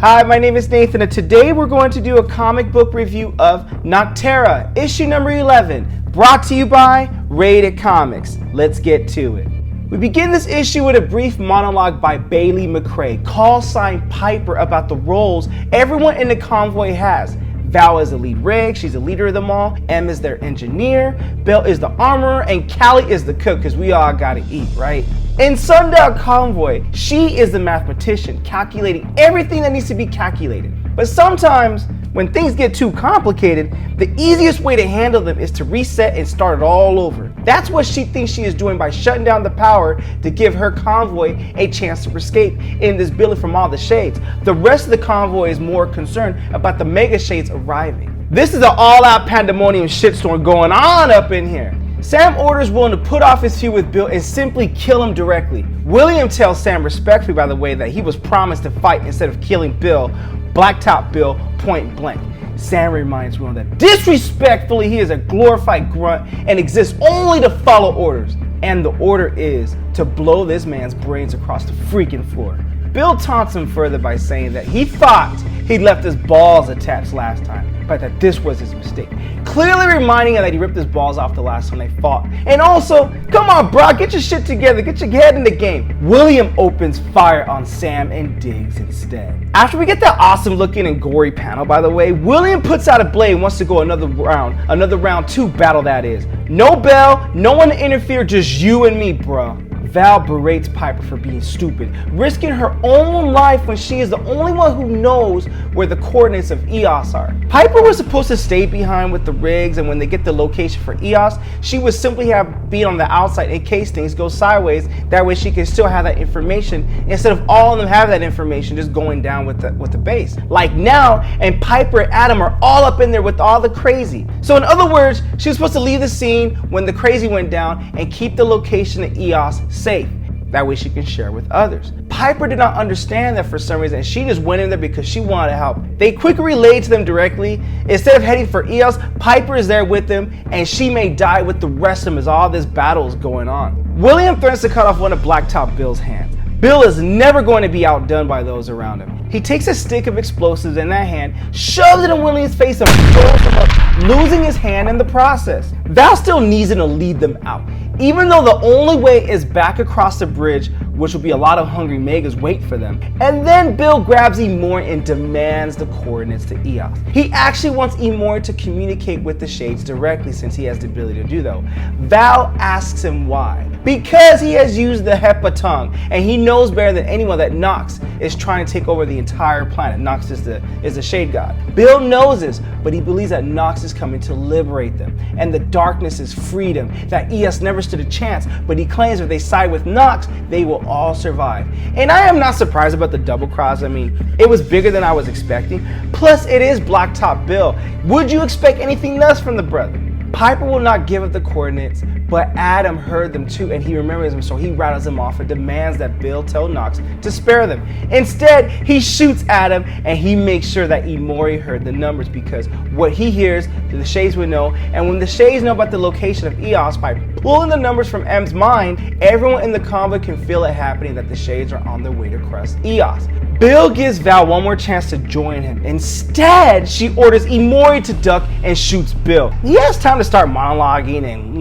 Hi, my name is Nathan, and today we're going to do a comic book review of Nocterra, issue number 11, brought to you by RatedComics. Let's get to it. We begin this issue with a brief monologue by Bailey McRae, call sign Piper, about the roles everyone in the convoy has. Val is the lead rig, she's the leader of them all. Em is their engineer, Bill is the armorer, and Callie is the cook, because we all gotta eat, right? In Sundog Convoy, she is the mathematician, calculating everything that needs to be calculated. But sometimes, when things get too complicated, the easiest way to handle them is to reset and start it all over. That's what she thinks she is doing by shutting down the power to give her convoy a chance to escape in this building from all the shades. The rest of the convoy is more concerned about the mega shades arriving. This is an all-out pandemonium shitstorm going on up in here. Sam orders William to put off his feud with Bill and simply kill him directly. William tells Sam respectfully, by the way, that he was promised to fight instead of killing Bill, Blacktop Bill, point blank. Sam reminds William that disrespectfully he is a glorified grunt and exists only to follow orders. And the order is to blow this man's brains across the freaking floor. Bill taunts him further by saying that he thought he left his balls attached last time, but that this was his mistake. Clearly reminding him that he ripped his balls off the last time they fought. And also, come on bro, get your shit together, get your head in the game. William opens fire on Sam and digs instead. After we get that awesome looking and gory panel, by the way, William puts out a blade and wants to go another round 2 battle that is. No Bell, no one to interfere, just you and me, bro. Val berates Piper for being stupid, risking her own life when she is the only one who knows where the coordinates of EOS are. Piper was supposed to stay behind with the rigs, and when they get the location for EOS, she would simply be on the outside in case things go sideways. That way she can still have that information instead of all of them have that information just going down with the base. Like now, and Piper and Adam are all up in there with all the crazy. So in other words, she was supposed to leave the scene when the crazy went down and keep the location of EOS safe. That way she can share with others. Piper did not understand that for some reason, and she just went in there because she wanted to help. They quickly relayed to them directly. Instead of heading for EOS, Piper is there with them, and she may die with the rest of them as all this battle is going on. William threatens to cut off one of Blacktop Bill's hands. Bill is never going to be outdone by those around him. He takes a stick of explosives in that hand, shoves it in William's face, and blows him up, losing his hand in the process. Val still needs him to lead them out, even though the only way is back across the bridge, which will be a lot of hungry megas wait for them. And then Bill grabs Imori and demands the coordinates to EOS. He actually wants Imori to communicate with the shades directly since he has the ability to do that. Val asks him why. Because he has used the Hepa tongue, and he knows better than anyone that Nox is trying to take over the entire planet. Nox is the shade god. Bill knows this, but he believes that Nox is coming to liberate them, and the darkness is freedom, that EOS never stood a chance, but he claims if they side with Nox, they will all survive. And I am not surprised about the double cross. I mean, it was bigger than I was expecting. Plus, it is Blacktop Bill. Would you expect anything less from the brother? Piper will not give up the coordinates, but Adam heard them too, and he remembers them, so he rattles them off and demands that Bill tell Nox to spare them. Instead, he shoots Adam, and he makes sure that Imori heard the numbers, because what he hears, the shades would know, and when the shades know about the location of EOS, by pulling the numbers from M's mind, everyone in the convoy can feel it happening, that the shades are on their way to cross EOS. Bill gives Val one more chance to join him. Instead, she orders Imori to duck and shoots Bill. He has time to start monologuing and,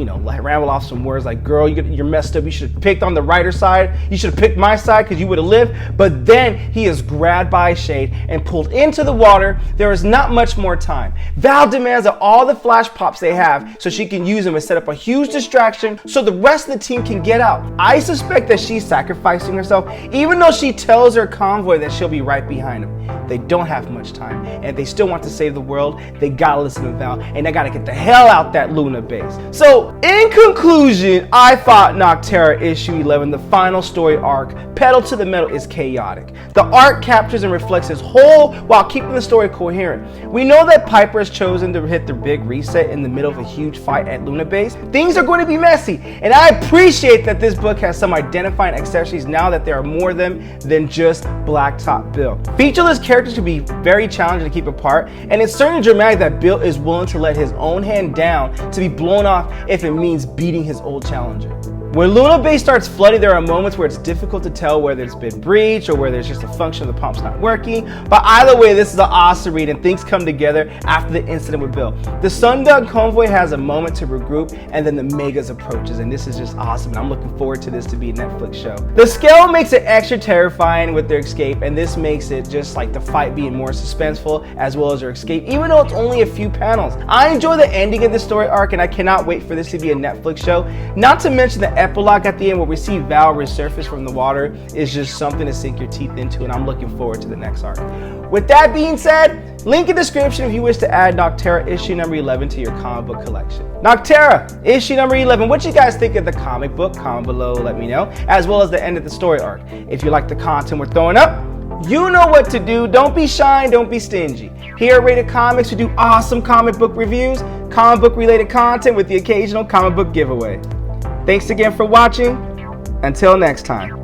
ramble off some words like, girl, you're messed up. You should have picked on the writer side. You should have picked my side because you would have lived. But then he is grabbed by a shade and pulled into the water. There is not much more time. Val demands that all the flash pops they have so she can use them and set up a huge distraction so the rest of the team can get out. I suspect that she's sacrificing herself, even though she tells her convoy that she'll be right behind them. They don't have much time, and if they still want to save the world, they gotta listen to Val, and they gotta get the hell out that Luna base. So, in conclusion, I thought Nocterra issue 11, the final story arc, Pedal to the Metal, is chaotic. The art captures and reflects his whole while keeping the story coherent. We know that Piper has chosen to hit the big reset in the middle of a huge fight at Luna base. Things are going to be messy, and I appreciate that this book has some identifying accessories now that there are more of them than just Blacktop Bill. Featureless characters can be very challenging to keep apart, and it's certainly dramatic that Bill is willing to let his own hand down to be blown off if it means beating his old challenger. When Luna Bay starts flooding, there are moments where it's difficult to tell whether it's been breached or whether it's just a function of the pumps not working. But either way, this is an awesome read and things come together after the incident with Bill. The Sundog Convoy has a moment to regroup and then the Megas approaches, and this is just awesome. And I'm looking forward to this to be a Netflix show. The scale makes it extra terrifying with their escape, and this makes it just like the fight being more suspenseful as well as their escape, even though it's only a few panels. I enjoy the ending of the story arc and I cannot wait for this to be a Netflix show. Not to mention the epilogue at the end where we see Val resurface from the water is just something to sink your teeth into, and I'm looking forward to the next arc. With that being said, link in the description if you wish to add Nocterra issue number 11 to your comic book collection. Nocterra issue number 11. What you guys think of the comic book? Comment below, let me know, as well as the end of the story arc. If you like the content we're throwing up, you know what to do. Don't be shy, don't be stingy. Here at Rated Comics, we do awesome comic book reviews, comic book related content with the occasional comic book giveaway. Thanks again for watching. Until next time.